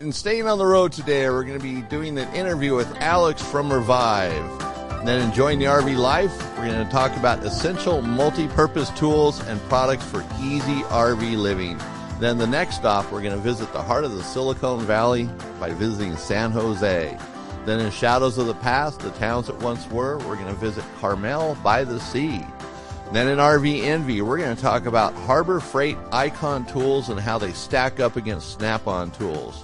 And staying on the road today, we're going to be doing an interview with Alex from Revive. And then enjoying the RV life, we're going to talk about essential multi-purpose tools and products for easy RV living. Then the next stop, we're going to visit the heart of the Silicon Valley by visiting San Jose. Then in Shadows of the Past, the towns that once were, we're going to visit Carmel by the sea. Then in RV Envy, we're going to talk about Harbor Freight Icon tools and how they stack up against Snap-on tools.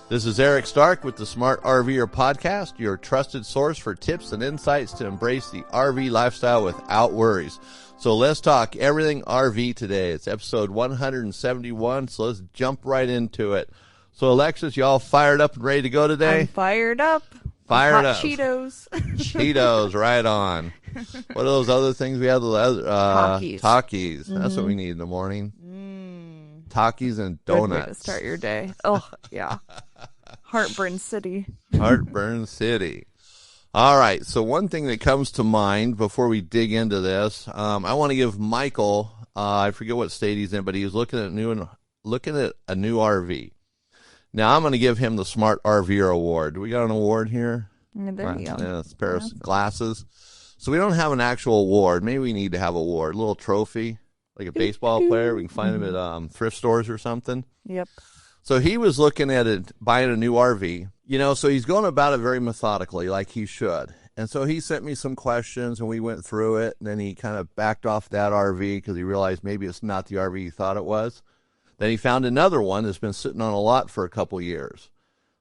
This is Eric Stark with the Smart RVer Podcast, your trusted source for tips and insights to embrace the RV lifestyle without worries. So let's talk everything RV today. It's episode 171, so let's jump right into it. So Alexis, you all fired up and ready to go today? I'm fired up. Fired up. Cheetos. Cheetos, right on. What are those other things we have? Takis. Takis. That's what we need in the morning. Takis and donuts. Good way to start your day. Oh, yeah. Heartburn City. Heartburn City. All right. So one thing that comes to mind before we dig into this, I want to give Michael, I forget what state he's in, but he was looking at a new RV. Now I'm going to give him the Smart RVer Award. Do we got an award here? Yeah, there you go. Yeah, it's a pair of glasses. So we don't have an actual award. Maybe we need to have a award, a little trophy, like a baseball player. We can find them at thrift stores or something. Yep. So he was looking at it, buying a new RV, so he's going about it very methodically, like he should. And so he sent me some questions, and we went through it, and then he kind of backed off that RV because he realized maybe it's not the RV he thought it was. Then he found another one that's been sitting on a lot for a couple years.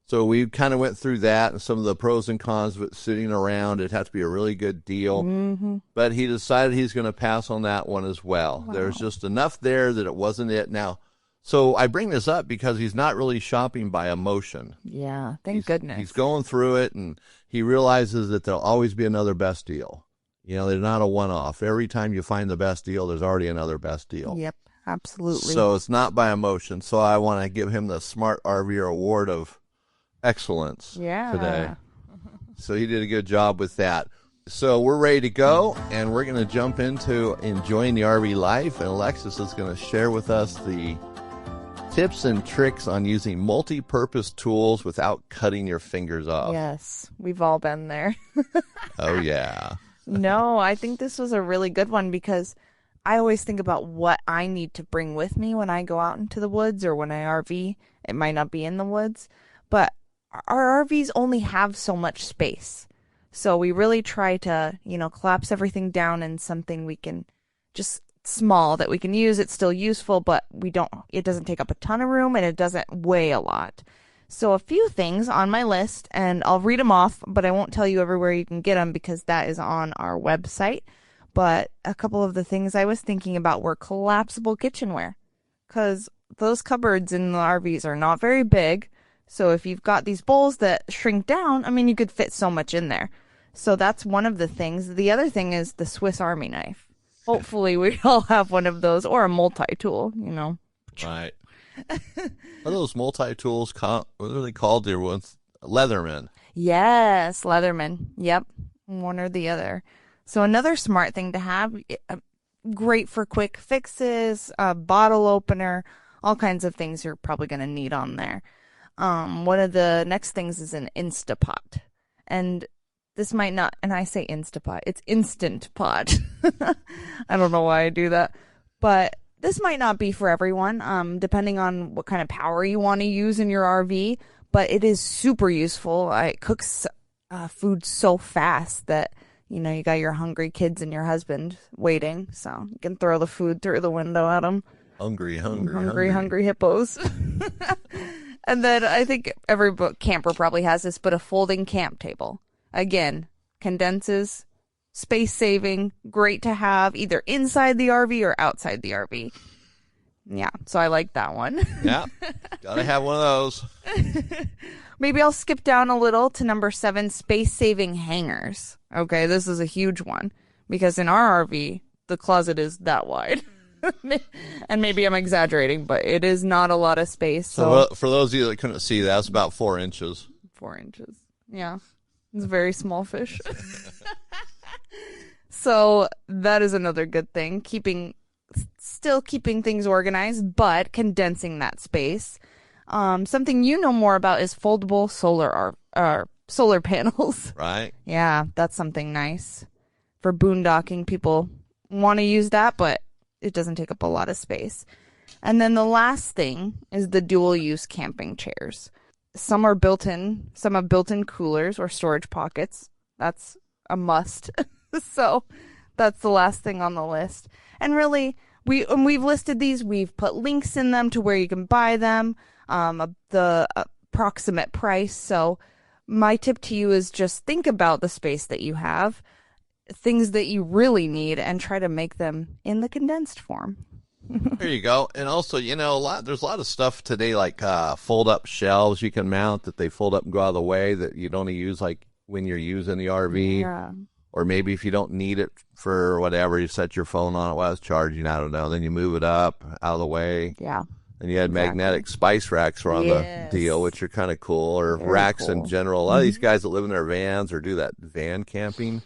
So we kind of went through that and some of the pros and cons of it sitting around. It had to be a really good deal. Mm-hmm. But he decided he's going to pass on that one as well. Wow. There's just enough there that it wasn't it. Now, so I bring this up because he's not really shopping by emotion. Yeah, thank goodness. He's going through it, and he realizes that there'll always be another best deal. They're not a one-off. Every time you find the best deal, there's already another best deal. Yep, absolutely. So it's not by emotion. So I want to give him the Smart RVer Award of Excellence today. So he did a good job with that. So we're ready to go, and we're going to jump into enjoying the RV life, and Alexis is going to share with us the tips and tricks on using multi-purpose tools without cutting your fingers off. Yes, we've all been there. Oh, yeah. No, I think this was a really good one because I always think about what I need to bring with me when I go out into the woods or when I RV. It might not be in the woods, but our RVs only have so much space. So we really try to, collapse everything down in something we can just small that we can use. It's still useful, but it doesn't take up a ton of room and it doesn't weigh a lot. So a few things on my list, and I'll read them off, but I won't tell you everywhere you can get them because that is on our website. But a couple of the things I was thinking about were collapsible kitchenware, because those cupboards in the RVs are not very big. So if you've got these bowls that shrink down, you could fit so much in there. So that's one of the things. The other thing is the Swiss Army knife. Hopefully we all have one of those, or a multi-tool, Right. What are those multi-tools called? What are they called there? Leatherman. Yes, Leatherman. Yep. One or the other. So another smart thing to have, great for quick fixes, a bottle opener, all kinds of things you're probably going to need on there. One of the next things is an Instapot. And this might not, and I say Instapot, it's Instant Pot. I don't know why I do that. But this might not be for everyone, depending on what kind of power you want to use in your RV. But it is super useful. It cooks food so fast that, you got your hungry kids and your husband waiting. So you can throw the food through the window at them. Hungry hippos. And then I think every camper probably has this, but a folding camp table. Again, condenses, space saving, great to have either inside the RV or outside the RV. Yeah, so I like that one. Yeah, gotta have one of those. Maybe I'll skip down a little to number 7, space saving hangers. Okay, this is a huge one because in our RV, the closet is that wide. And maybe I'm exaggerating, but it is not a lot of space. So for those of you that couldn't see, that's about 4 inches. 4 inches. Yeah. It's a very small fish. So that is another good thing. Still keeping things organized, but condensing that space. Something you know more about is foldable solar panels. Right. Yeah, that's something nice for boondocking. People want to use that, but it doesn't take up a lot of space. And then the last thing is the dual-use camping chairs. Some have built-in coolers or storage pockets. That's a must. So that's the last thing on the list. And really, we've listed these. We've put links in them to where you can buy them, the approximate price. So my tip to you is just think about the space that you have, things that you really need, and try to make them in the condensed form. There you go. And also, there's a lot of stuff today, like fold-up shelves you can mount that they fold up and go out of the way that you don't use, like when you're using the RV. Yeah. Or maybe if you don't need it for whatever, you set your phone on it while it's charging, I don't know. Then you move it up out of the way. Yeah. And you had magnetic spice racks were on the deal, which are kind of cool. Or Very racks cool. in general. A lot of these guys that live in their vans or do that van camping,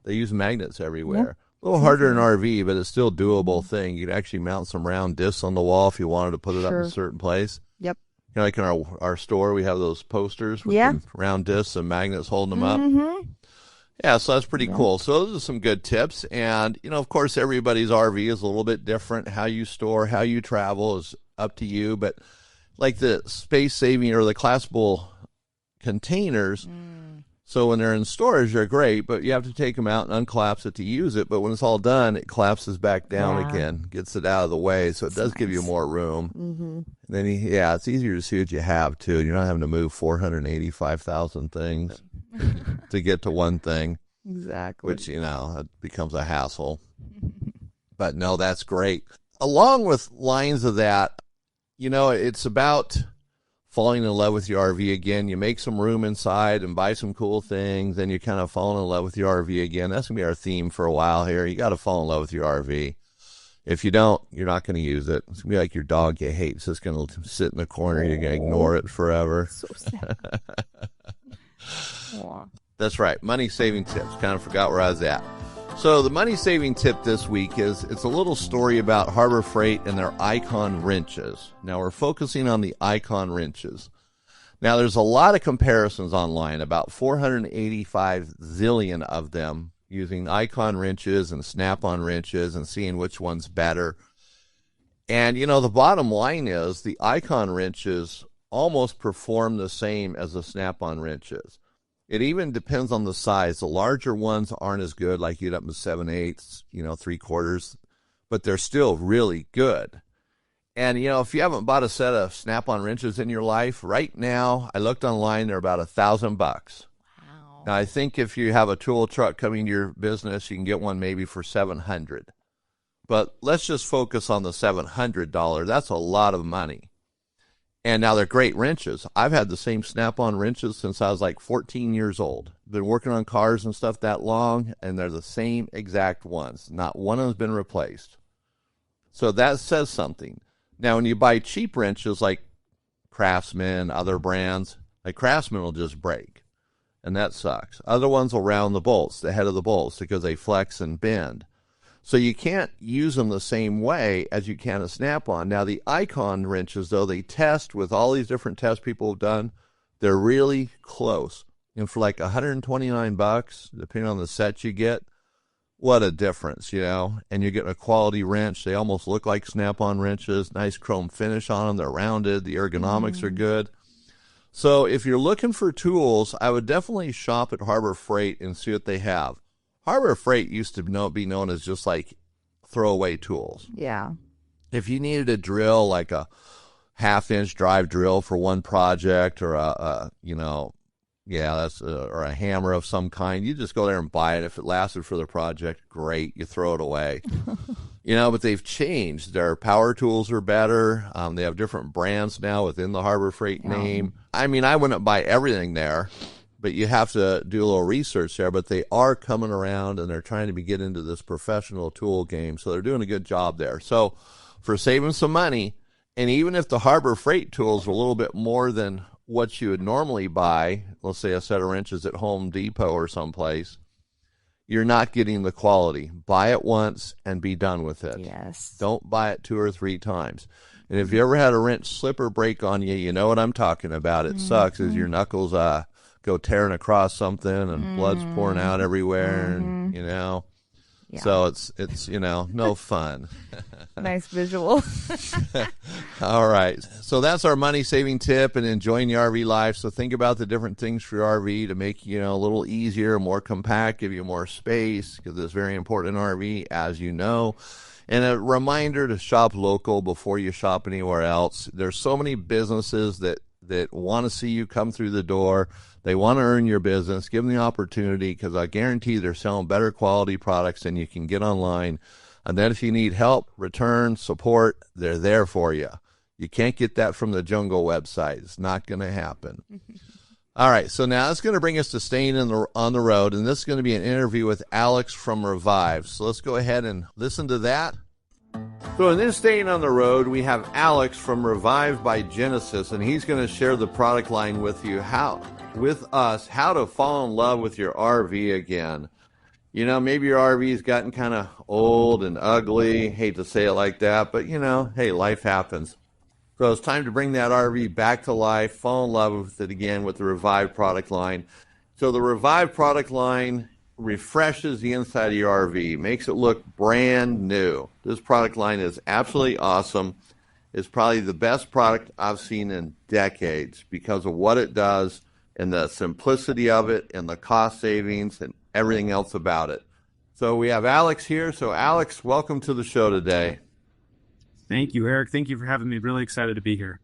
they use magnets everywhere. A little harder in RV, but it's still a doable thing. You could actually mount some round discs on the wall if you wanted to put it up in a certain place. Yep. Like in our store, we have those posters with the round discs and magnets holding them up. Yeah, so that's pretty cool. So those are some good tips. And, of course, everybody's RV is a little bit different. How you store, how you travel is up to you. But like the space saving or the collapsible containers, so when they're in storage, they're great, but you have to take them out and uncollapse it to use it. But when it's all done, it collapses back down again, gets it out of the way. So it does give you more room. And then, it's easier to see what you have, too. You're not having to move 485,000 things to get to one thing. Exactly. Which, it becomes a hassle. But no, that's great. Along with lines of that, it's about falling in love with your RV again. You make some room inside and buy some cool things, then you kind of fall in love with your RV again. That's going to be our theme for a while here. You got to fall in love with your RV. If you don't, you're not going to use it. It's going to be like your dog you hate. It's just going to sit in the corner. You're going to ignore it forever. So sad. That's right. Money saving tips. Kind of forgot where I was at. So the money saving tip this week is it's a little story about Harbor Freight and their Icon wrenches. Now we're focusing on the Icon wrenches. Now there's a lot of comparisons online, about 485 zillion of them, using Icon wrenches and Snap-on wrenches and seeing which one's better. And the bottom line is the Icon wrenches almost perform the same as the Snap-on wrenches. It even depends on the size. The larger ones aren't as good, like you get up to 7/8, 3/4, but they're still really good. And, if you haven't bought a set of Snap-on wrenches in your life, right now, I looked online, they're about $1,000. Wow. Now, I think if you have a tool truck coming to your business, you can get one maybe for $700. But let's just focus on the $700. That's a lot of money. And now they're great wrenches. I've had the same Snap-on wrenches since I was like 14 years old. Been working on cars and stuff that long, and they're the same exact ones. Not one of them's been replaced. So that says something. Now, when you buy cheap wrenches like Craftsman, other brands, like Craftsman will just break, and that sucks. Other ones will round the bolts, the head of the bolts, because they flex and bend. So you can't use them the same way as you can a Snap-on. Now, the Icon wrenches, though, they test with all these different tests people have done. They're really close. And for like $129, depending on the set you get, what a difference, And you're getting a quality wrench. They almost look like Snap-on wrenches. Nice chrome finish on them. They're rounded. The ergonomics are good. So if you're looking for tools, I would definitely shop at Harbor Freight and see what they have. Harbor Freight used to be known as just like throwaway tools. Yeah. If you needed a drill, like a 1/2-inch drive drill for one project, or or a hammer of some kind, you just go there and buy it. If it lasted for the project, great. You throw it away. But they've changed. Their power tools are better. They have different brands now within the Harbor Freight name. I mean, I wouldn't buy everything there, but you have to do a little research there. But they are coming around, and they're trying to get into this professional tool game. So they're doing a good job there. So for saving some money, and even if the Harbor Freight tools are a little bit more than what you would normally buy, let's say a set of wrenches at Home Depot or someplace, you're not getting the quality. Buy it once and be done with it. Yes. Don't buy it 2 or 3 times. And if you ever had a wrench slip or break on you, you know what I'm talking about. It sucks as your knuckles go tearing across something and blood's pouring out everywhere, and Yeah. so it's no fun. Nice visual. All right. So that's our money saving tip and enjoying the RV life. So think about the different things for your RV to make a little easier, more compact, give you more space, because it's very important in RV, as you know. And a reminder to shop local before you shop anywhere else. There's so many businesses that want to see you come through the door. They want to earn your business. Give them the opportunity, because I guarantee they're selling better quality products than you can get online. And then if you need help, return, support, they're there for you. You can't get that from the Jungle website. It's not going to happen. All right, so now it's going to bring us to staying on the road, and this is going to be an interview with Alex from Revive. So let's go ahead and listen to that. So in this Staying on the Road, we have Alex from Revive by Genesis, and he's going to share the product line with you, how to fall in love with your RV again. Maybe your RV's gotten kind of old and ugly. Hate to say it like that, but hey, life happens. So it's time to bring that RV back to life, fall in love with it again with the Revive product line. So the Revive product line refreshes the inside of your RV, makes it look brand new. This product line is absolutely awesome. It's probably the best product I've seen in decades because of what it does and the simplicity of it and the cost savings and everything else about it. So we have Alex here. So Alex, welcome to the show today. Thank you, Eric. Thank you for having me. Really excited to be here.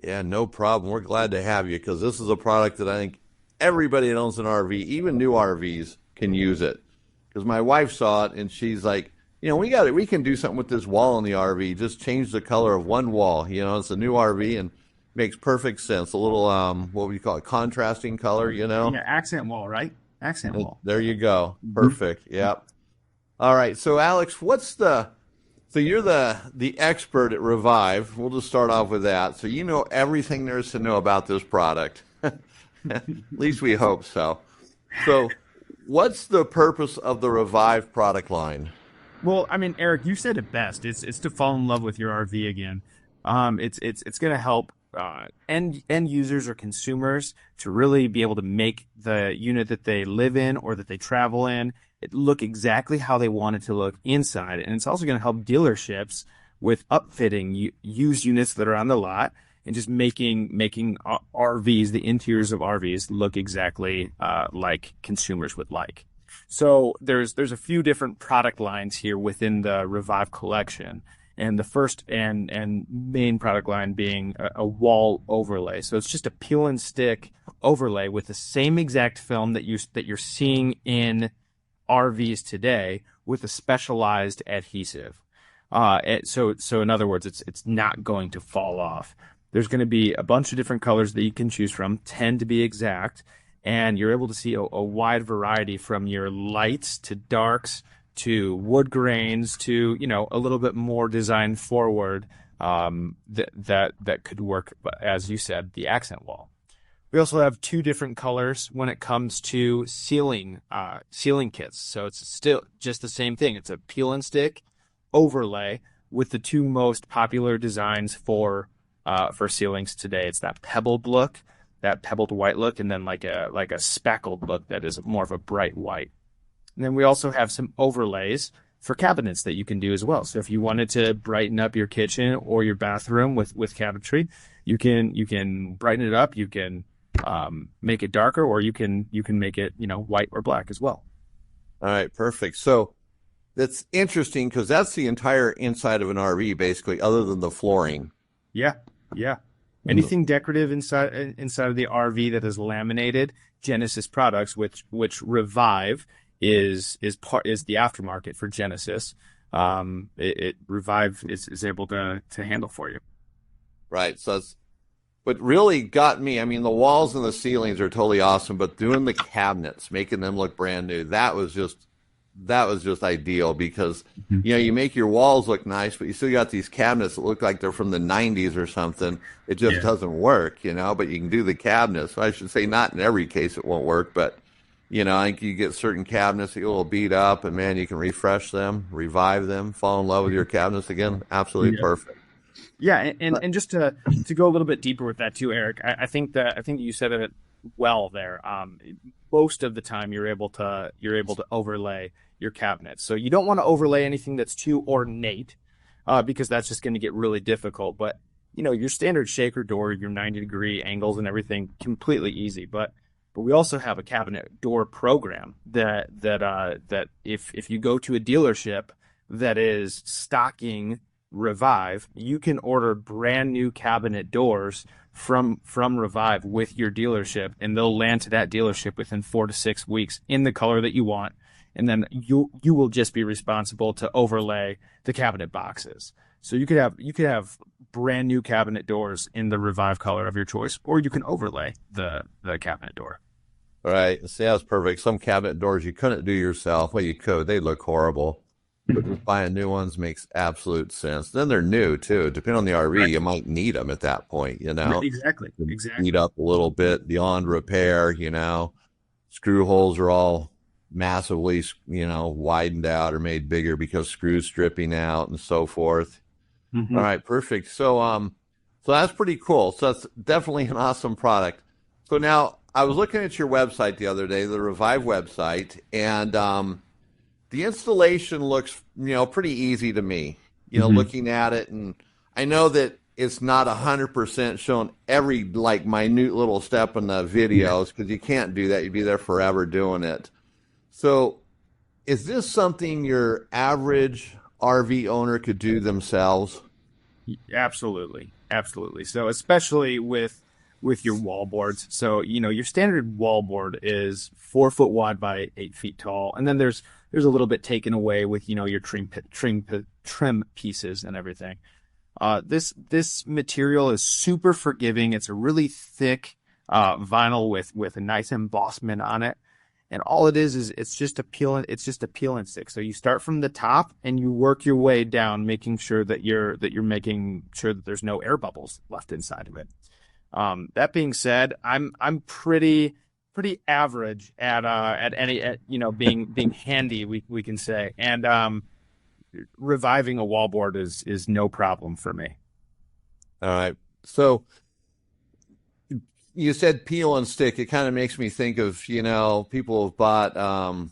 Yeah, no problem. We're glad to have you, because this is a product that I think everybody that owns an RV, even new RVs, can use it. Because my wife saw it and she's like, we can do something with this wall in the RV. Just change the color of one wall. It's a new RV and makes perfect sense. A little, what would you call it, contrasting color, Yeah, accent wall, right? Accent wall. There you go. Perfect. Yep. All right. So Alex, so you're the expert at Revive. We'll just start off with that. So you know everything there is to know about this product. At least we hope so. So what's the purpose of the Revive product line? Well, I mean, Eric, you said it best. It's to fall in love with your RV again. It's going to help end users or consumers to really be able to make the unit that they live in or that they travel in it look exactly how they want it to look inside. And it's also going to help dealerships with upfitting used units that are on the lot and just making RVs, the interiors of RVs, look exactly like consumers would like. So there's a few different product lines here within the Revive collection. And the first and main product line being a wall overlay. So it's just a peel and stick overlay with the same exact film that you're seeing in RVs today with a specialized adhesive. So in other words, it's not going to fall off. There's going to be a bunch of different colors that you can choose from, 10 to be exact, and you're able to see a wide variety from your lights to darks to wood grains to, a little bit more design forward that could work, as you said, the accent wall. We also have two different colors when it comes to ceiling kits. So it's still just the same thing. It's a peel and stick overlay with the two most popular designs for ceilings today. It's that pebbled look, that pebbled white look, and then like a speckled look that is more of a bright white. And then we also have some overlays for cabinets that you can do as well. So if you wanted to brighten up your kitchen or your bathroom with cabinetry, you can brighten it up. You can make it darker, or you can make it white or black as well. All right, perfect. So that's interesting because that's the entire inside of an RV, basically, other than the flooring. Yeah. Anything decorative inside of the RV that is laminated, Genesis products, which Revive is the aftermarket for Genesis. Revive is able to handle for you. Right. So what really got me, I mean, the walls and the ceilings are totally awesome, but doing the cabinets, making them look brand new, that was just ideal because, you make your walls look nice, but you still got these cabinets that look like they're from the 90s or something. It just doesn't work, but you can do the cabinets. So I should say not in every case it won't work, but, I think you get certain cabinets that get a little beat up and, man, you can refresh them, revive them, fall in love with your cabinets again. Absolutely perfect. Yeah, and just to go a little bit deeper with that too, Eric, I think that you said it well there. Most of the time you're able to overlay your cabinets. So you don't want to overlay anything that's too ornate, because that's just going to get really difficult. But your standard shaker door, your 90-degree angles and everything, completely easy. But we also have a cabinet door program that if you go to a dealership that is stocking Revive, you can order brand new cabinet doors from Revive with your dealership, and they'll land to that dealership within 4 to 6 weeks in the color that you want, and then you will just be responsible to overlay the cabinet boxes. So you could have brand new cabinet doors in the Revive color of your choice, or you can overlay the cabinet door. All right. See, that's perfect. Some cabinet doors you couldn't do yourself. Well, you could. They look horrible. But just buying new ones makes absolute sense. Then they're new, too. Depending on the RV, right. You might need them at that point, Exactly. Heat up a little bit beyond repair, Screw holes are all massively, widened out or made bigger because screws stripping out and so forth. Mm-hmm. All right, perfect. So that's pretty cool. So that's definitely an awesome product. So now I was looking at your website the other day, the Revive website, and the installation looks, pretty easy to me, mm-hmm. looking at it. And I know that it's not 100% showing every, minute little step in the videos, because you can't do that. You'd be there forever doing it. So is this something your average RV owner could do themselves? Absolutely. So especially with your wall boards. So, your standard wall board is 4 foot wide by 8 feet tall. And then there's a little bit taken away with, your trim pieces and everything. This material is super forgiving. It's a really thick vinyl with a nice embossment on it. And all it is it's just a peel and stick. So you start from the top and you work your way down, making sure that you're making sure that there's no air bubbles left inside of it. That being said, I'm pretty average at being handy, we can say, and reviving a wallboard is no problem for me. All right. So you said peel and stick. It kind of makes me think of, people have bought a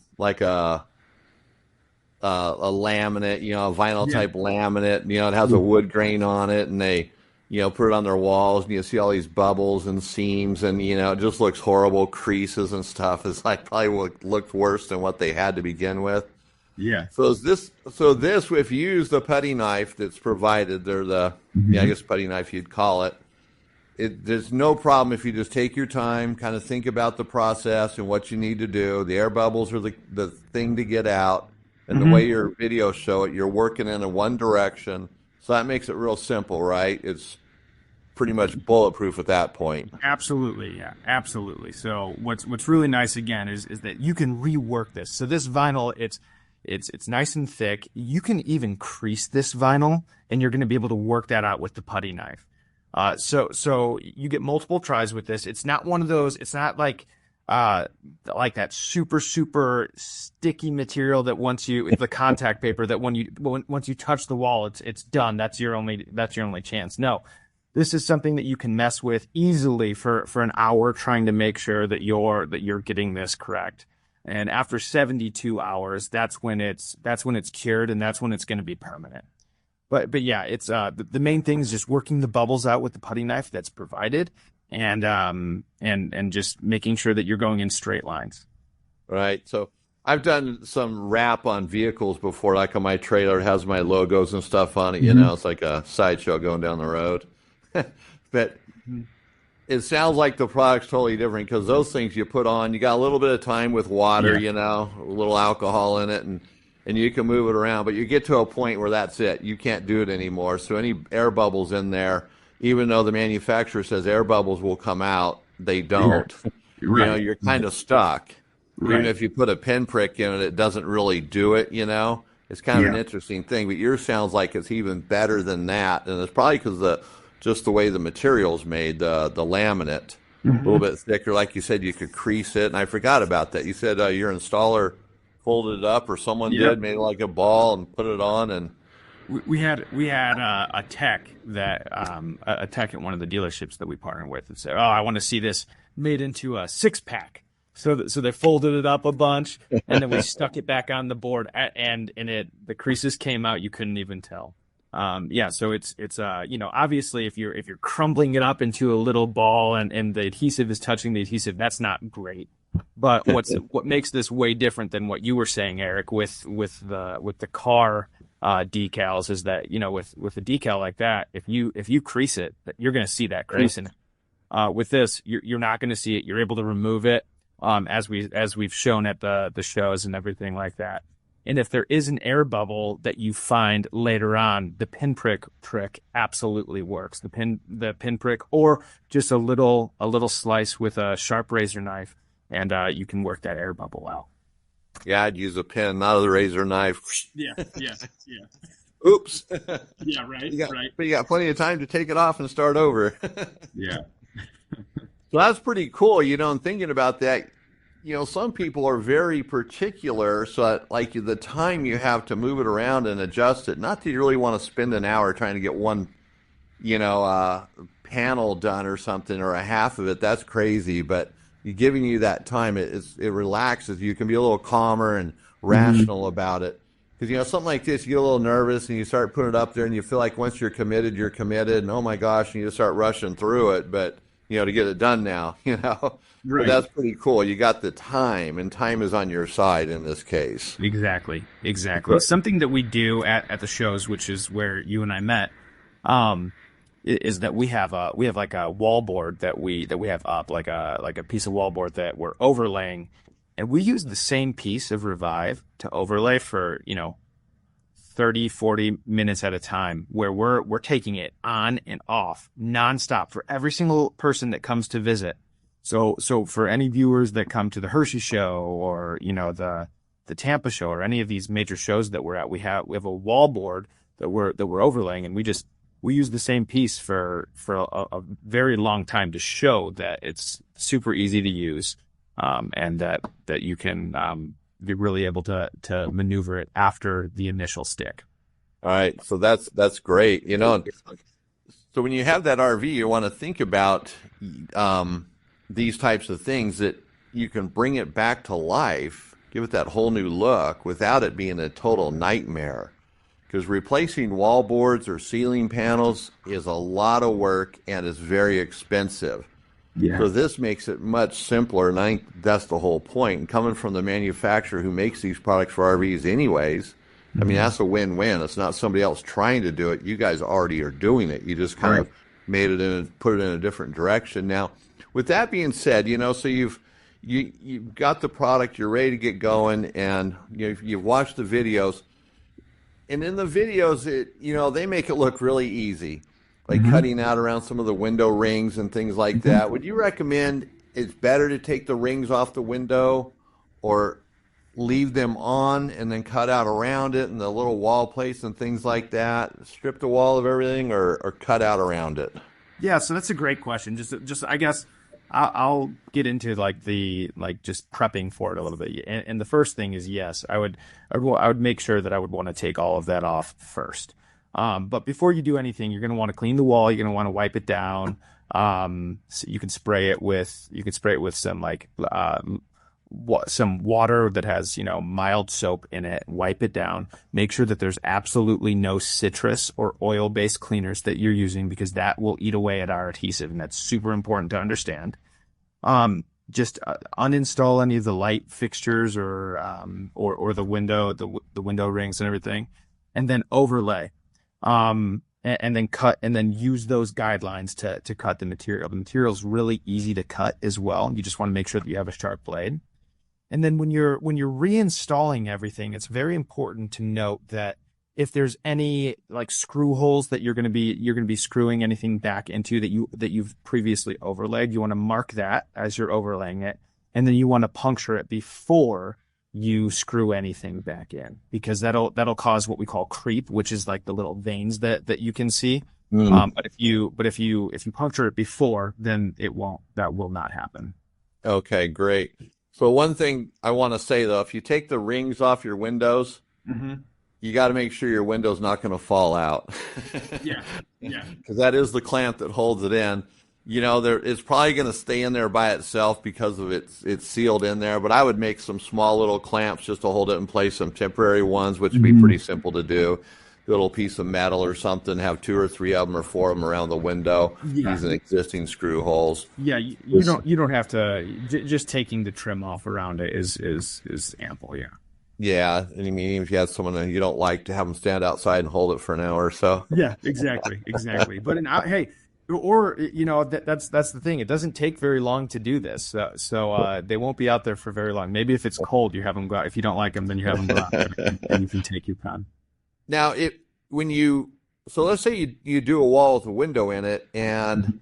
laminate, a vinyl type laminate, it has a wood grain on it, and they put it on their walls, and you see all these bubbles and seams, and, it just looks horrible, creases and stuff. It's probably looked worse than what they had to begin with. Yeah. So if you use the putty knife that's provided, they're the, I guess putty knife you'd call it, there's no problem if you just take your time, kind of think about the process and what you need to do. The air bubbles are the thing to get out, and the way your videos show it, you're working in one direction. So that makes it real simple, right? It's pretty much bulletproof at that point. Absolutely, yeah, absolutely. So what's really nice again is that you can rework this. So this vinyl, it's nice and thick. You can even crease this vinyl, and you're going to be able to work that out with the putty knife. So you get multiple tries with this. It's not one of those. It's not like that super sticky material that once the contact paper that once you touch the wall, it's done. That's your only chance. No, this is something that you can mess with easily for an hour, trying to make sure that you're getting this correct. And after 72 hours, that's when it's cured, and that's when it's going to be permanent. But yeah, it's the main thing is just working the bubbles out with the putty knife that's provided, and just making sure that you're going in straight lines. Right. So I've done some wrap on vehicles before, like on my trailer. It has my logos and stuff on it. It's like a sideshow going down the road. But it sounds like the product's totally different, because those things you put on, you got a little bit of time with water, a little alcohol in it, and you can move it around. But you get to a point where that's it. You can't do it anymore. So any air bubbles in there, even though the manufacturer says air bubbles will come out, they don't. Right. You're kind of stuck. Right. Even if you put a pinprick in it, it doesn't really do it, It's kind of an interesting thing. But yours sounds like it's even better than that. And it's probably because just the way the material's made, the laminate, a little bit thicker. Like you said, you could crease it. And I forgot about that. You said your installer folded it up, or someone did, made it like a ball and put it on, and we had a tech that a tech at one of the dealerships that we partner with and said, "Oh, I want to see this made into a 6-pack." So they folded it up a bunch, and then we stuck it back on the board, and the creases came out. You couldn't even tell. Yeah, so it's obviously if you're crumbling it up into a little ball and the adhesive is touching the adhesive, that's not great. But what makes this way different than what you were saying, Eric, with the car decals is that, with a decal like that, if you crease it, you're going to see that crease in it. With this, you're not going to see it. You're able to remove it, as we've shown at the shows and everything like that. And if there is an air bubble that you find later on, the pinprick trick absolutely works. The pinprick, or just a little slice with a sharp razor knife, and you can work that air bubble out. Yeah, I'd use a pen, not a razor knife. Yeah. Oops. Yeah, right. But you got plenty of time to take it off and start over. Yeah. So that's pretty cool. And thinking about that, some people are very particular. So that, like, the time you have to move it around and adjust it, not that you really want to spend an hour trying to get one, panel done or something, or a half of it. That's crazy. But giving you that time, it relaxes. You can be a little calmer and rational about it. Because, something like this, you get a little nervous and you start putting it up there and you feel like once you're committed. And oh my gosh, and you just start rushing through it. But, to get it done now, Right. But that's pretty cool. You got the time, and time is on your side in this case. Exactly. Something that we do at the shows, which is where you and I met, is that we have like a wall board that we have up, like a piece of wall board that we're overlaying, and we use the same piece of Revive to overlay for 30, 40 minutes at a time, where we're taking it on and off nonstop for every single person that comes to visit. So for any viewers that come to the Hershey show, or the Tampa show, or any of these major shows that we're at, we have a wall board that we're overlaying, and we use the same piece for a very long time to show that it's super easy to use, and that you can be really able to maneuver it after the initial stick. All right, so that's great. So when you have that RV, you want to think about these types of things, that you can bring it back to life, give it that whole new look without it being a total nightmare. Because replacing wall boards or ceiling panels is a lot of work and is very expensive. Yeah. So this makes it much simpler, and I think that's the whole point. And coming from the manufacturer who makes these products for RVs anyways, I mean, that's a win-win. It's not somebody else trying to do it. You guys already are doing it. You just kind of put it in a different direction. Now, with that being said, so you've got the product, you're ready to get going, and you've watched the videos. And in the videos, they make it look really easy, like cutting out around some of the window rings and things like that. Would you recommend it's better to take the rings off the window, or leave them on and then cut out around it and the little wall plates and things like that? Strip the wall of everything, or cut out around it? Yeah, so that's a great question. Just I guess I'll get into just prepping for it a little bit. And the first thing is, yes, I would make sure that I would want to take all of that off first. But before you do anything, you're going to want to clean the wall. You're going to want to wipe it down. So you can spray it with some some water that has, mild soap in it. Wipe it down. Make sure that there's absolutely no citrus or oil-based cleaners that you're using, because that will eat away at our adhesive, and that's super important to understand. Just uninstall any of the light fixtures or the window rings and everything, and then overlay. And then cut, and then use those guidelines to cut the material. The material is really easy to cut as well. You just want to make sure that you have a sharp blade. And then when you're reinstalling everything, it's very important to note that if there's any screw holes that you're going to be screwing anything back into that you've previously overlaid, you want to mark that as you're overlaying it, and then you want to puncture it before you screw anything back in, because that'll cause what we call creep, which is like the little veins that you can see. But if you puncture it before, then that will not happen. Okay, great. So one thing I want to say, though, if you take the rings off your windows, you got to make sure your window's not going to fall out. Yeah, yeah. Because that is the clamp that holds it in. It's probably going to stay in there by itself because of it's sealed in there. But I would make some small little clamps just to hold it in place, some temporary ones, which would be pretty simple to do. Little piece of metal or something, have 2 or 3 of them or 4 of them around the window using existing screw holes. Yeah, you don't have to. Just taking the trim off around it is ample. Yeah. Yeah, and I mean, if you have someone that you don't like, to have them stand outside and hold it for an hour or so. Yeah, exactly. But hey, or that's the thing. It doesn't take very long to do this, so they won't be out there for very long. Maybe if it's cold, you have them go out. If you don't like them, then you have them go out there and you can take your time. Now, so let's say you do a wall with a window in it, and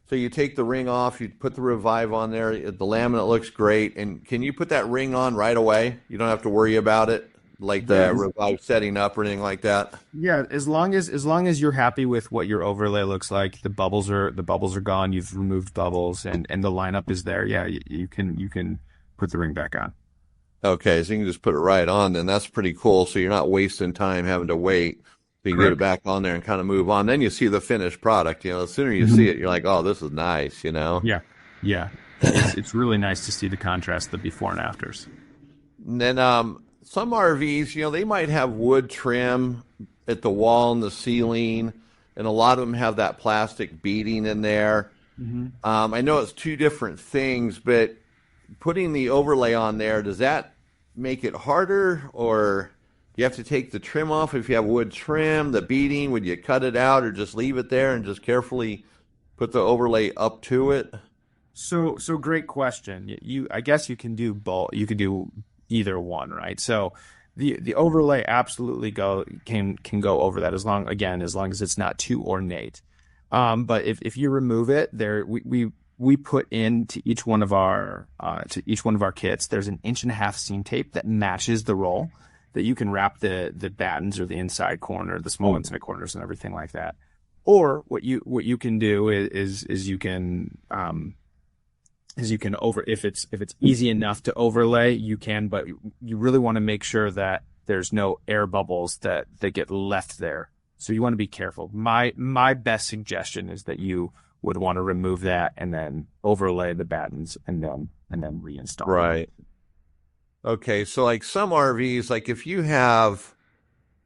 so you take the ring off, you put the Revive on there, the laminate looks great, and can you put that ring on right away? You don't have to worry about it, like the Revive setting up or anything like that? Yeah, as long as you're happy with what your overlay looks like, the bubbles are gone, you've removed bubbles, and the lineup is there. Yeah, you can put the ring back on. Okay, so you can just put it right on, then that's pretty cool. So you're not wasting time having to wait. So you get it back on there and kind of move on. Then you see the finished product. The sooner you see it, you're like, oh, this is nice, Yeah. It's really nice to see the contrast, the before and afters. And then some RVs, they might have wood trim at the wall and the ceiling, and a lot of them have that plastic beading in there. I know it's 2 different things, but putting the overlay on there, does that make it harder, or you have to take the trim off if you have wood trim? The beading, would you cut it out or just leave it there and just carefully put the overlay up to it? So great question. I guess you can do both. You can do either one, right? So the overlay absolutely can go over that as long as it's not too ornate. But if you remove it, we put into each one of our kits, there's an 1.5-inch seam tape that matches the roll that you can wrap the battens or the inside corner, the small inside corners and everything like that. Or what you can do is you can if it's easy enough to overlay, you can, but you really want to make sure that there's no air bubbles that get left there. So you want to be careful. My best suggestion is that you would want to remove that and then overlay the battens and then reinstall. Right. Okay, so like some RVs, like if you have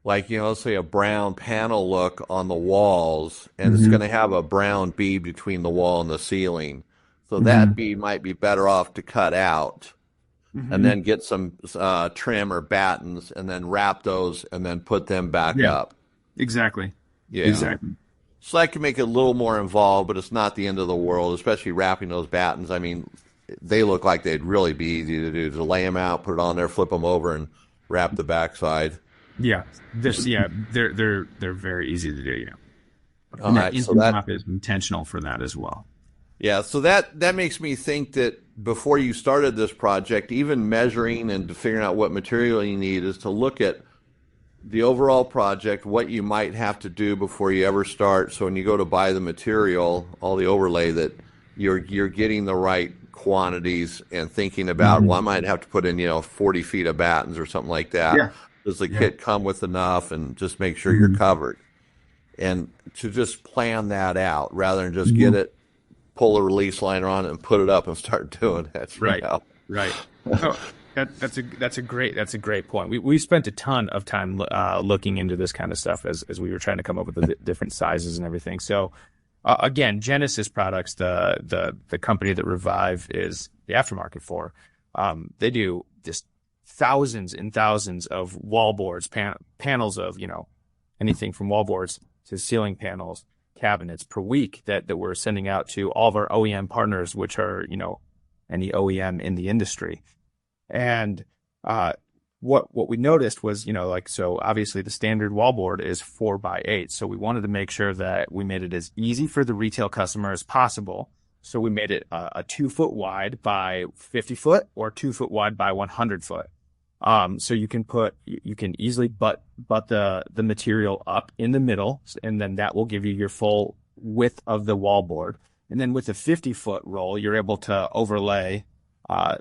let's say a brown panel look on the walls, and it's going to have a brown bead between the wall and the ceiling. So that bead might be better off to cut out and then get some trim or battens and then wrap those and then put them back up. Exactly. Yeah. Exactly. So that can make it a little more involved, but it's not the end of the world, especially wrapping those battens. I mean, they look like they'd really be easy to do. To lay them out, put it on there, flip them over, and wrap the backside. Yeah, they're very easy to do. Yeah, all right, so that is intentional for that as well. Yeah, so that makes me think that before you started this project, even measuring and figuring out what material you need is to look at the overall project, what you might have to do before you ever start. So when you go to buy the material, all the overlay, that you're getting the right quantities and thinking about, well, I might have to put in 40 feet of battens or something like that. Yeah. Does the kit come with enough, and just make sure you're covered, and to just plan that out rather than just get it, pull a release liner on it and put it up and start doing it. Right. Oh, that's a great point. We spent a ton of time looking into this kind of stuff as we were trying to come up with the different sizes and everything. So again, Genesis Products, the company that Revive is the aftermarket for, they do just thousands and thousands of wall boards, panels of anything from wall boards to ceiling panels, cabinets per week that we're sending out to all of our OEM partners, which are any OEM in the industry. And what we noticed was, so obviously the standard wallboard is 4x8. So we wanted to make sure that we made it as easy for the retail customer as possible. So we made it a 2-foot wide by 50 foot or 2 foot wide by 100 foot. So you can easily butt the material up in the middle, and then that will give you your full width of the wallboard. And then with a 50-foot roll, you're able to overlay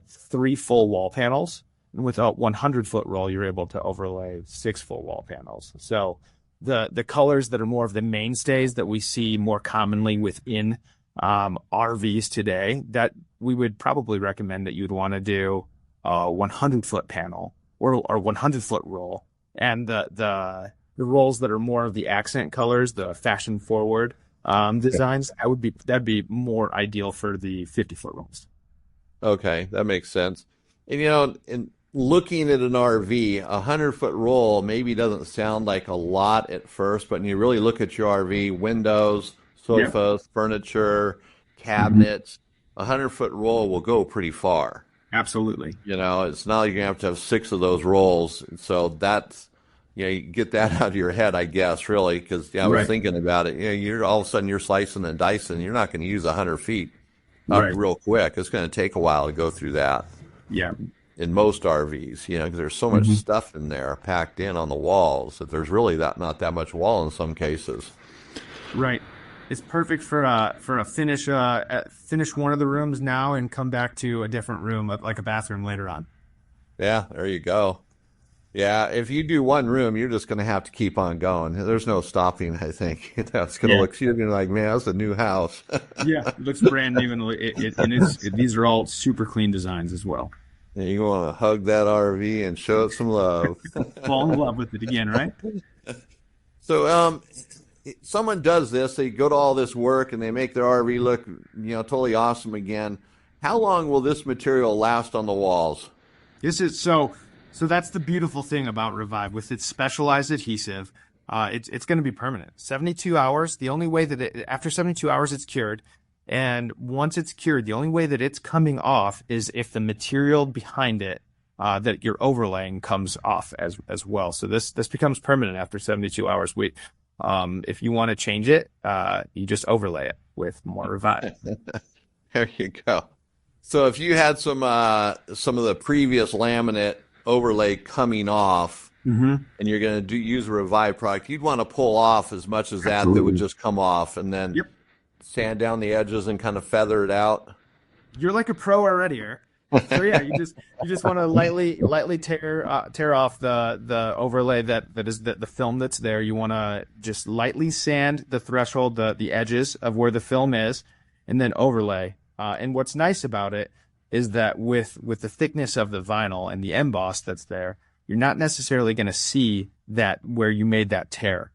3 full wall panels. And with a 100-foot roll, you're able to overlay 6 full wall panels. So the colors that are more of the mainstays that we see more commonly within RVs today, that we would probably recommend that you'd want to do a 100-foot panel or 100-foot roll. And the rolls that are more of the accent colors, the fashion forward designs, that'd be more ideal for the 50-foot rolls. Okay, that makes sense. And in looking at an RV, 100-foot roll maybe doesn't sound like a lot at first, but when you really look at your RV, windows, sofas, furniture, cabinets, a 100-foot roll will go pretty far. Absolutely. It's not like you're going to have 6 of those rolls. So that's, you get that out of your head, I guess, really, because I was thinking about it. You're all of a sudden you're slicing and dicing. You're not going to use 100 feet up real quick. It's going to take a while to go through that. Yeah. In most RVs, because there's so much stuff in there packed in on the walls that there's really not that much wall in some cases. Right. It's perfect for a finish one of the rooms now and come back to a different room, like a bathroom later on. Yeah, there you go. Yeah, if you do one room, you're just going to have to keep on going. There's no stopping, I think. That's going to look, you're going to be like, man, that's a new house. Yeah, it looks brand new, and these are all super clean designs as well. And you want to hug that RV and show it some love. Fall in love with it again, right? So, someone does this, they go to all this work and they make their RV look, totally awesome again. How long will this material last on the walls? This is so that's the beautiful thing about Revive. With its specialized adhesive, it's going to be permanent. 72 hours. The only way that after 72 hours it's cured. And once it's cured, the only way that it's coming off is if the material behind it that you're overlaying comes off as well. So this becomes permanent after 72 hours. If you want to change it, you just overlay it with more Revive. There you go. So if you had some of the previous laminate overlay coming off, and you're going to use a Revive product, you'd want to pull off as much as that would just come off, and then sand down the edges and kind of feather it out. You're like a pro already, Eric. So yeah, you just want to lightly tear off the overlay that is the film that's there. You want to just lightly sand the threshold, the edges of where the film is, and then overlay. And what's nice about it is that with the thickness of the vinyl and the emboss that's there, you're not necessarily going to see that where you made that tear.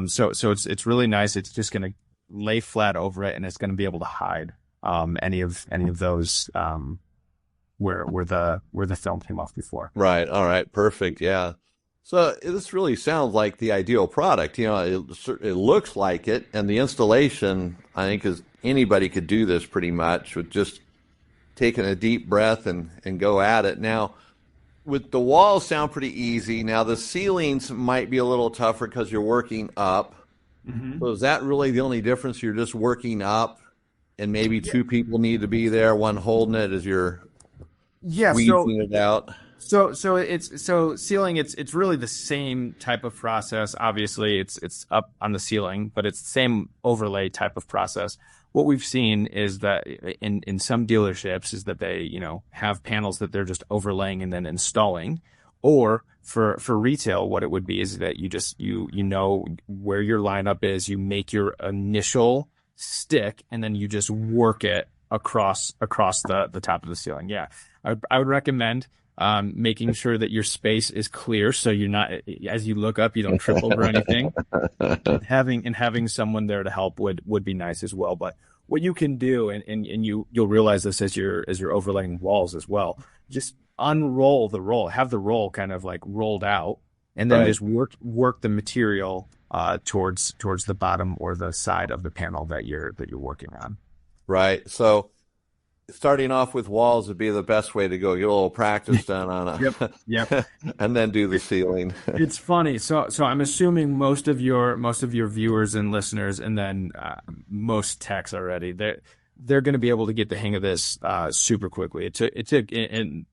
So it's really nice. It's just going to lay flat over it, and it's going to be able to hide any of those where the film came off before. Right. All right. Perfect. Yeah. So this really sounds like the ideal product. It looks like it, and the installation, I think, is anybody could do this pretty much with just taking a deep breath and go at it. Now, with the walls sound pretty easy. Now the ceilings might be a little tougher because you're working up. So is that really the only difference? You're just working up, and maybe 2 people need to be there, one holding it as you're squeezing it out. So ceiling, it's really the same type of process. Obviously, it's up on the ceiling, but it's the same overlay type of process. What we've seen is that in some dealerships is that they have panels that they're just overlaying and then installing, or for retail, what it would be is that you know where your lineup is, you make your initial stick, and then you just work it across the top of the ceiling. Yeah, I would recommend making sure that your space is clear, so you're not, as you look up, you don't trip over anything. Having someone there to help would be nice as well. But what you can do, and you'll realize this as you're overlaying walls as well, just unroll the roll, have the roll kind of like rolled out, and then just work the material towards the bottom or the side of the panel that you're working on. Right. So starting off with walls would be the best way to go. Get a little practice done on it. Yep. And then do the ceiling. It's funny. So I'm assuming most of your viewers and listeners, and then most techs already, they're going to be able to get the hang of this super quickly. It took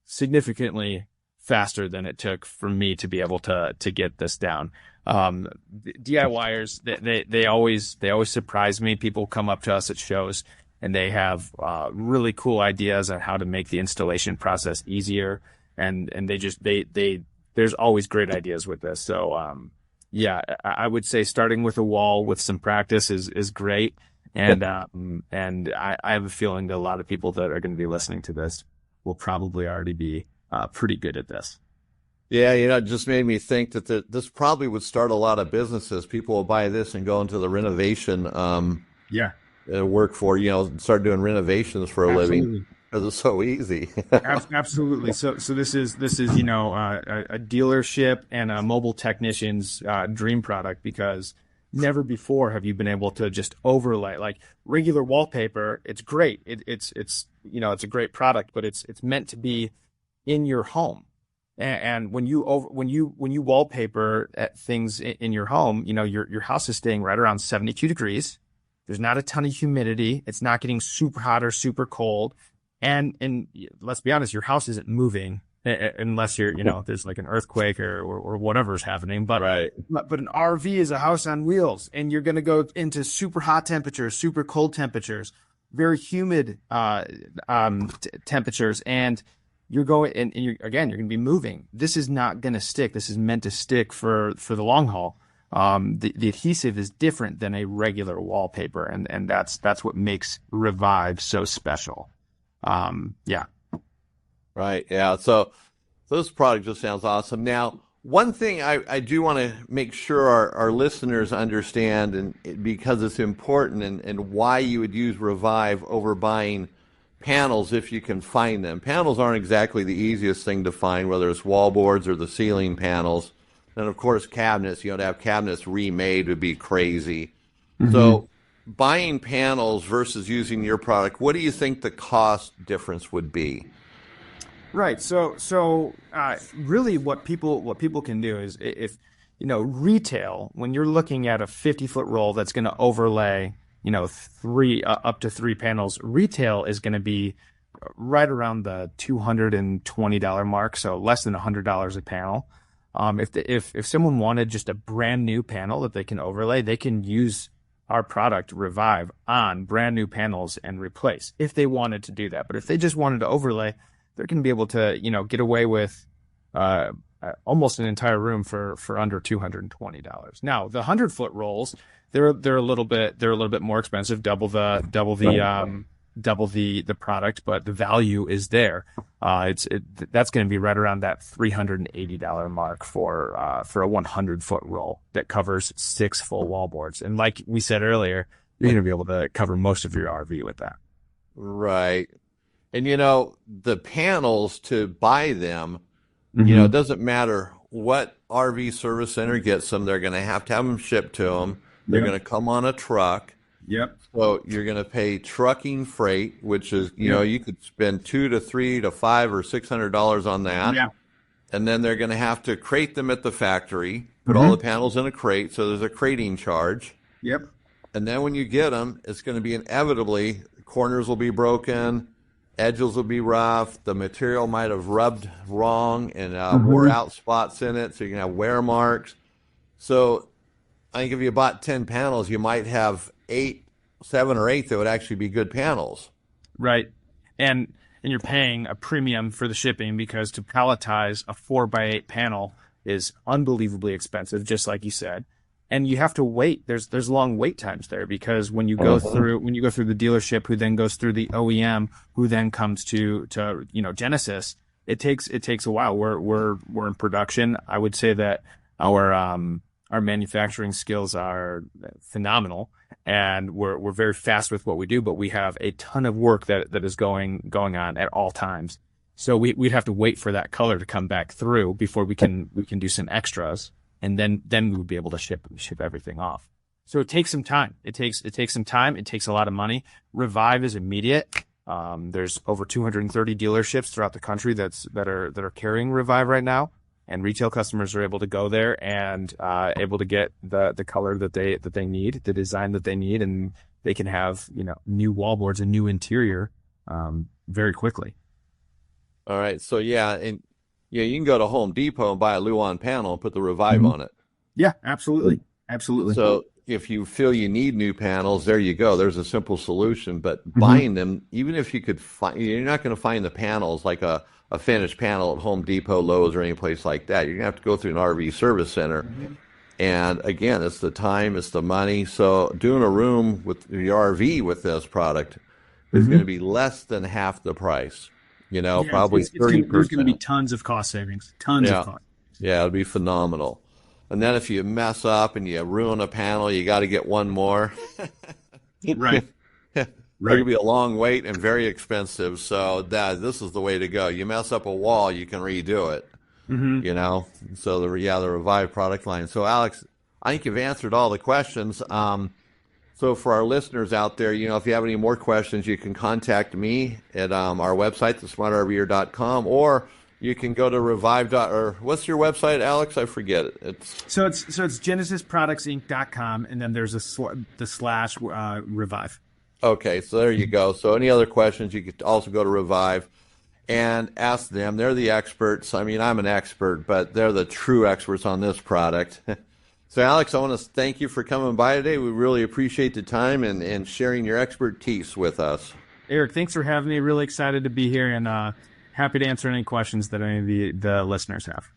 significantly faster than it took for me to be able to get this down. DIYers, they always surprise me. People come up to us at shows, and they have really cool ideas on how to make the installation process easier. and they there's always great ideas with this. So yeah, I would say starting with a wall with some practice is great. And I have a feeling that a lot of people that are going to be listening to this will probably already be pretty good at this. Yeah, it just made me think that this probably would start a lot of businesses. People will buy this and go into the renovation Yeah, work for, start doing renovations for a absolutely. living because it's so easy. Absolutely. So this is a dealership and a mobile technician's dream product, because never before have you been able to just overlay like regular wallpaper. It's great. It's it's a great product, but it's meant to be in your home. And when you wallpaper at things in your home, your house is staying right around 72 degrees. There's not a ton of humidity. It's not getting super hot or super cold. And let's be honest, your house isn't moving unless there's like an earthquake or whatever's happening. But Right. but an RV is a house on wheels, and you're going to go into super hot temperatures, super cold temperatures, very humid temperatures, and you're going and you're going to be moving. This is not going to stick. This is meant to stick for the long haul. The adhesive is different than a regular wallpaper, and that's what makes Revive so special. Yeah. Right. Yeah. So this product just sounds awesome. Now, one thing I do want to make sure our listeners understand, and because it's important, and why you would use Revive over buying panels if you can find them. Panels aren't exactly the easiest thing to find, whether it's wall boards or the ceiling panels. And of course, cabinets, to have cabinets remade would be crazy. Mm-hmm. So buying panels versus using your product, what do you think the cost difference would be? Right. So really what people can do is, if retail, when you're looking at a 50-foot roll that's going to overlay up to three panels, retail is going to be right around the $220 mark, so less than $100 a panel. If someone wanted just a brand new panel that they can overlay, they can use our product Revive on brand new panels and replace, if they wanted to do that. But if they just wanted to overlay, they're going to be able to get away with almost an entire room for under $220. Now the 100-foot rolls, they're a little bit more expensive, double the product, but the value is there. That's going to be right around that $380 mark for a 100-foot roll that covers 6 full wall boards. And like we said earlier, you're going to be able to cover most of your RV with that. Right. And the panels, to buy them, Mm-hmm. it doesn't matter what RV service center gets them. They're going to have them shipped to them. They're going to come on a truck. Yep. So you're going to pay trucking freight, which is, you could spend $200 to $300 to $500 or $600 on that. Yeah. And then they're going to have to crate them at the factory, put all the panels in a crate. So there's a crating charge. Yep. And then when you get them, it's going to be inevitably, corners will be broken, edges will be rough, the material might have rubbed wrong and wore out spots in it, so you can have wear marks. So I think if you bought 10 panels, you might have 7 or 8 that would actually be good panels. Right. And you're paying a premium for the shipping, because to palletize a 4x8 panel is unbelievably expensive, just like you said. And you have to wait. There's long wait times there, because when you go through the dealership, who then goes through the OEM, who then comes to Genesis, it takes a while. We're in production. I would say that our manufacturing skills are phenomenal, and we're very fast with what we do, but we have a ton of work that is going on at all times. So we'd have to wait for that color to come back through before we can do some extras. And then we would be able to ship everything off. So it takes some time. It takes some time. It takes a lot of money. Revive is immediate. There's over 230 dealerships throughout the country that are carrying Revive right now, and retail customers are able to go there and able to get the color that they need, the design that they need, and they can have new wallboards and new interior very quickly. All right. So you can go to Home Depot and buy a Luan panel and put the Revive on it. Yeah, absolutely. Absolutely. So if you feel you need new panels, there you go. There's a simple solution. But Mm-hmm. buying them, even if you could find, you're not going to find the panels like a finished panel at Home Depot, Lowe's, or any place like that. You're going to have to go through an RV service center. Mm-hmm. And again, it's the time, it's the money. So doing a room with the RV with this product is going to be less than half the price. You know, Yeah, probably 30%. there's going to be tons of cost savings. Tons of cost. Yeah, it'd be phenomenal. And then if you mess up and you ruin a panel, you got to get one more. Right. It could be a long wait and very expensive. So this is the way to go. You mess up a wall, you can redo it. Mm-hmm. You know, so the Revive product line. So Alex, I think you've answered all the questions. So for our listeners out there, you know, if you have any more questions, you can contact me at our website, thesmartrver.com, or you can go to Revive. Or what's your website, Alex? I forget it. So it's genesisproductsinc.com, and then there's the slash Revive. Okay, so there you go. So any other questions, you could also go to Revive and ask them. They're the experts. I mean, I'm an expert, but they're the true experts on this product. So, Alex, I want to thank you for coming by today. We really appreciate the time and sharing your expertise with us. Eric, thanks for having me. Really excited to be here, and happy to answer any questions that any of the listeners have.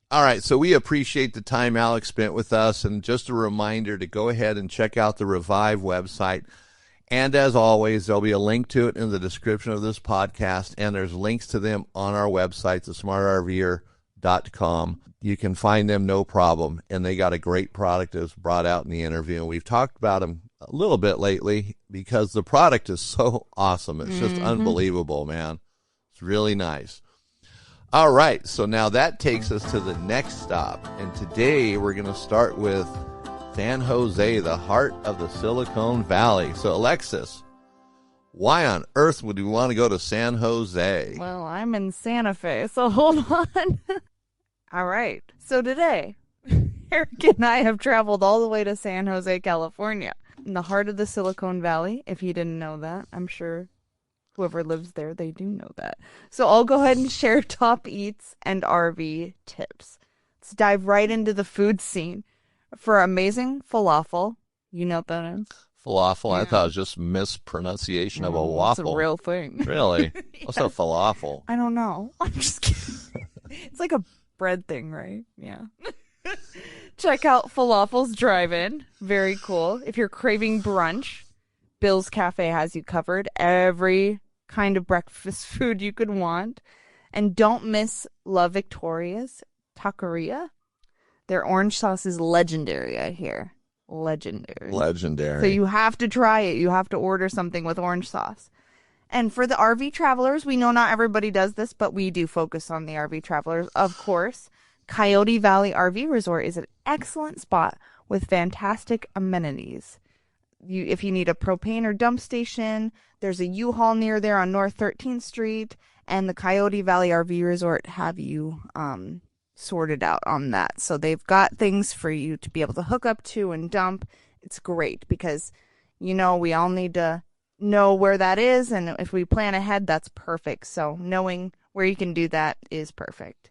All right, so we appreciate the time Alex spent with us, and just a reminder to go ahead and check out the Revive website. And as always, there'll be a link to it in the description of this podcast, and there's links to them on our website, thesmartrver.com. You can find them no problem, and they got a great product that was brought out in the interview. And we've talked about them a little bit lately because the product is so awesome. It's just unbelievable, man. It's really nice. All right, so now that takes us to the next stop, and today we're going to start with San Jose, the heart of the Silicon Valley. So, Alexis, why on earth would you want to go to San Jose? Well, I'm in Santa Fe, so hold on. All right. So today, Eric and I have traveled all the way to San Jose, California, in the heart of the Silicon Valley. If you didn't know that, I'm sure whoever lives there, they do know that. So I'll go ahead and share top eats and RV tips. Let's dive right into the food scene. For amazing falafel, you know what that is? Falafel? Yeah. I thought it was just mispronunciation of a waffle. It's a real thing. Really? What's a falafel? I don't know. I'm just kidding. It's like a bread thing, right? Yeah. Check out Falafel's Drive-In. Very cool. If you're craving brunch, Bill's Cafe has you covered. Every kind of breakfast food you could want. And don't miss La Victoria's Taqueria. Their orange sauce is legendary, I hear. Legendary. So you have to try it. You have to order something with orange sauce. And for the RV travelers, we know not everybody does this, but we do focus on the RV travelers, of course. Coyote Valley RV Resort is an excellent spot with fantastic amenities. If you need a propane or dump station, there's a U-Haul near there on North 13th Street, and the Coyote Valley RV Resort have you sorted out on that. So they've got things for you to be able to hook up to and dump. It's great because, you know, we all need to know where that is, and if we plan ahead, that's perfect. So knowing where you can do that is perfect.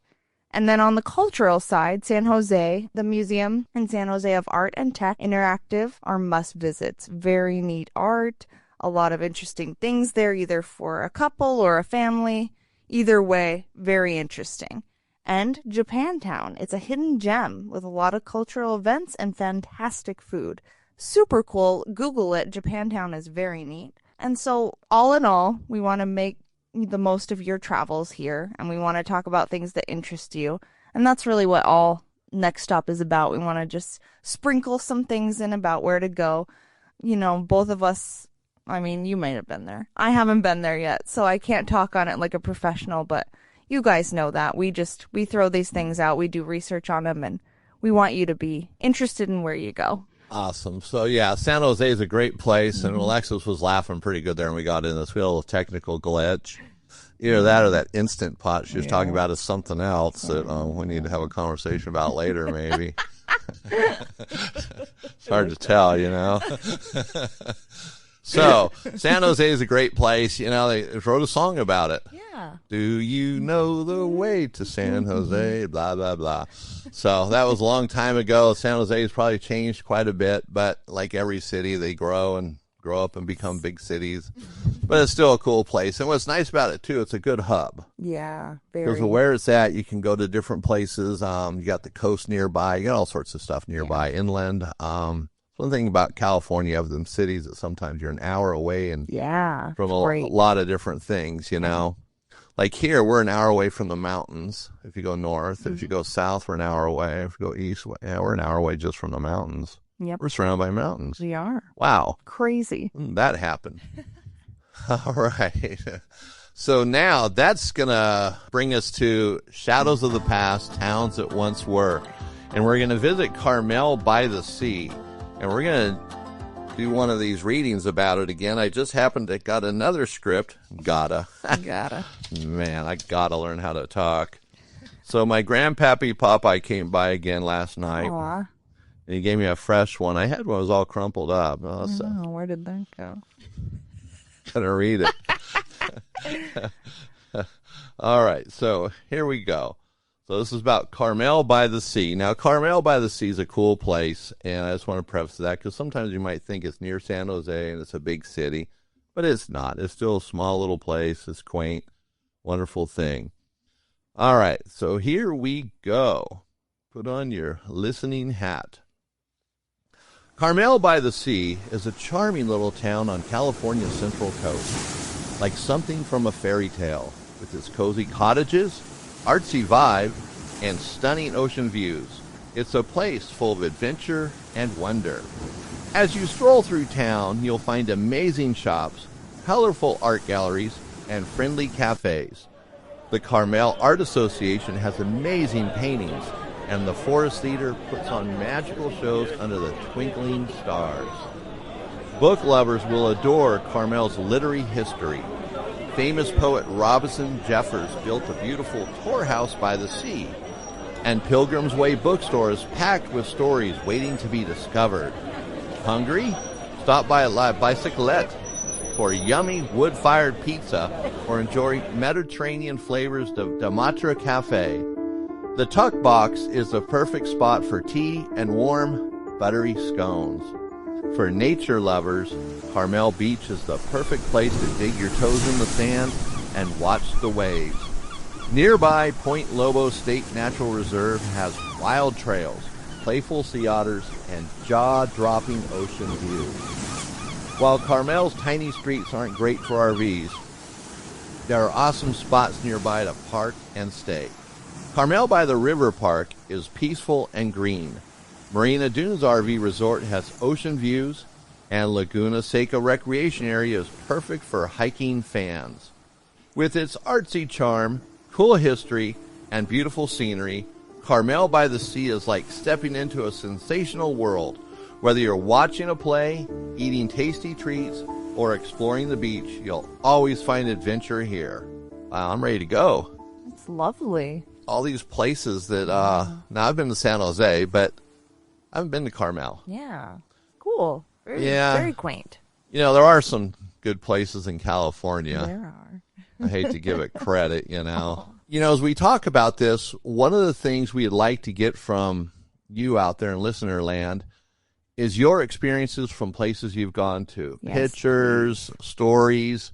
And then on the cultural side, San Jose, the museum in San Jose of Art and Tech Interactive are must visits. Very neat art, a lot of interesting things there, either for a couple or a family. Either way, very interesting. And Japantown. It's a hidden gem with a lot of cultural events and fantastic food. Super cool. Google it. Japantown is very neat. And so, all in all, we want to make the most of your travels here, and we want to talk about things that interest you. And that's really what all Next Stop is about. We want to just sprinkle some things in about where to go. You know, both of us, I mean, you might have been there. I haven't been there yet, so I can't talk on it like a professional, but you guys know that. We throw these things out. We do research on them, and we want you to be interested in where you go. Awesome. So, yeah, San Jose is a great place, and Alexis was laughing pretty good there when we got in this. We had a little technical glitch. Either that or that Instant Pot she was talking about is something else that we need to have a conversation about later, maybe. It's hard to tell, you know. So, San Jose is a great place. You know, they wrote a song about it. Yeah. Yeah. Do you know the way to San Jose? Blah, blah, blah. So that was a long time ago. San Jose has probably changed quite a bit, but like every city, they grow up and become big cities. But it's still a cool place. And what's nice about it, too, it's a good hub. Yeah, Because very. of where it's at, you can go to different places. You got the coast nearby. You got all sorts of stuff nearby, inland. One thing about California, you have them cities that sometimes you're an hour away and from a lot of different things, you know. Like here, we're an hour away from the mountains. If you go north, if you go south, we're an hour away. If you go east, we're an hour away just from the mountains. Yep. We're surrounded by mountains. We are. Wow. Crazy. That happened. All right. So now that's going to bring us to Shadows of the Past, Towns That Once Were. And we're going to visit Carmel by the Sea. And we're going to do one of these readings about it again. I just happened to got another script. Gotta. Man, I gotta learn how to talk. So my grandpappy Popeye came by again last night. Aww. And he gave me a fresh one. I had one that was all crumpled up. Oh, where did that go? Gonna read it. All right, so here we go. So this is about Carmel by the Sea. Now, Carmel by the Sea is a cool place, and I just want to preface that because sometimes you might think it's near San Jose and it's a big city, but it's not. It's still a small little place. It's quaint, wonderful thing. All right, so here we go. Put on your listening hat. Carmel by the Sea is a charming little town on California's central coast, like something from a fairy tale, with its cozy cottages, artsy vibe, and stunning ocean views. It's a place full of adventure and wonder. As you stroll through town, you'll find amazing shops, colorful art galleries, and friendly cafes. The Carmel Art Association has amazing paintings, and the Forest Theater puts on magical shows under the twinkling stars. Book lovers will adore Carmel's literary history. Famous poet Robinson Jeffers built a beautiful tour house by the sea, and Pilgrim's Way bookstore is packed with stories waiting to be discovered. Hungry? Stop by La Bicyclette for yummy wood-fired pizza or enjoy Mediterranean flavors of Matra Cafe. The Tuck Box is the perfect spot for tea and warm, buttery scones. For nature lovers, Carmel Beach is the perfect place to dig your toes in the sand and watch the waves. Nearby Point Lobo State Natural Reserve has wild trails, playful sea otters, and jaw-dropping ocean views. While Carmel's tiny streets aren't great for RVs, there are awesome spots nearby to park and stay. Carmel by the River Park is peaceful and green. Marina Dunes RV Resort has ocean views, and Laguna Seca Recreation Area is perfect for hiking fans. With its artsy charm, cool history, and beautiful scenery, Carmel by the Sea is like stepping into a sensational world. Whether you're watching a play, eating tasty treats, or exploring the beach, you'll always find adventure here. Wow, I'm ready to go. It's lovely. All these places that, now I've been to San Jose, but I haven't been to Carmel. Yeah. Cool. Very quaint. You know, there are some good places in California. There are. I hate to give it credit, you know. You know, as we talk about this, one of the things we'd like to get from you out there in listener land is your experiences from places you've gone to. Yes. Pictures, stories.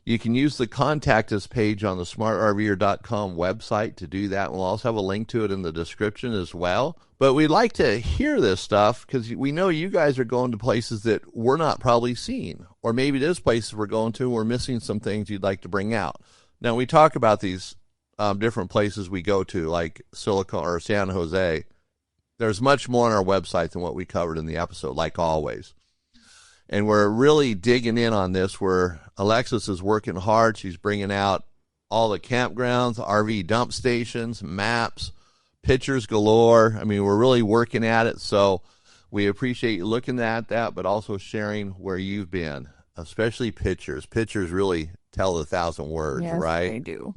You can use the Contact Us page on the smartrver.com website to do that. We'll also have a link to it in the description as well. But we'd like to hear this stuff because we know you guys are going to places that we're not probably seeing. Or maybe there's places we're going to and we're missing some things you'd like to bring out. Now, we talk about these different places we go to, like Silicon or San Jose. There's much more on our website than what we covered in the episode, like always. And we're really digging in on this where Alexis is working hard. She's bringing out all the campgrounds, RV dump stations, maps, pictures galore. I mean, we're really working at it. So we appreciate you looking at that, but also sharing where you've been, especially pictures. Pictures really tell 1,000 words, yes, right? They do.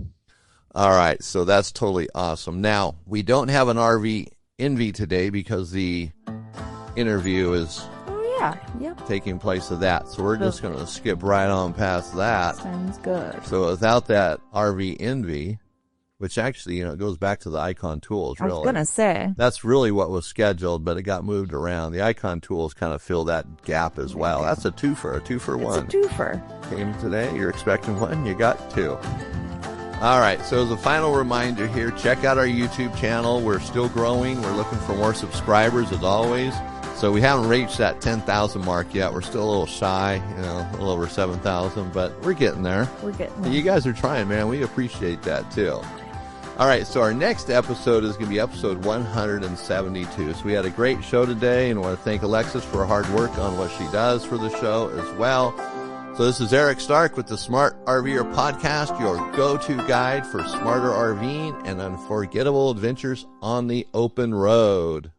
All right. So that's totally awesome. Now, we don't have an RV envy today because the interview is yeah. Yep. taking place of that. So we're just going to skip right on past that. Sounds good. So without that RV envy, which actually, it goes back to the Icon tools, really. I was going to say. That's really what was scheduled, but it got moved around. The Icon tools kind of fill that gap as well. That's a two for one. It's a twofer. Came today, you're expecting one, you got two. All right, so as a final reminder here, check out our YouTube channel. We're still growing. We're looking for more subscribers as always. So we haven't reached that 10,000 mark yet. We're still a little shy, a little over 7,000, but we're getting there. We're getting there. You guys are trying, man. We appreciate that too. All right, so our next episode is going to be episode 172. So we had a great show today, and I want to thank Alexis for her hard work on what she does for the show as well. So this is Eric Stark with the Smart RVer Podcast, your go-to guide for smarter RVing and unforgettable adventures on the open road.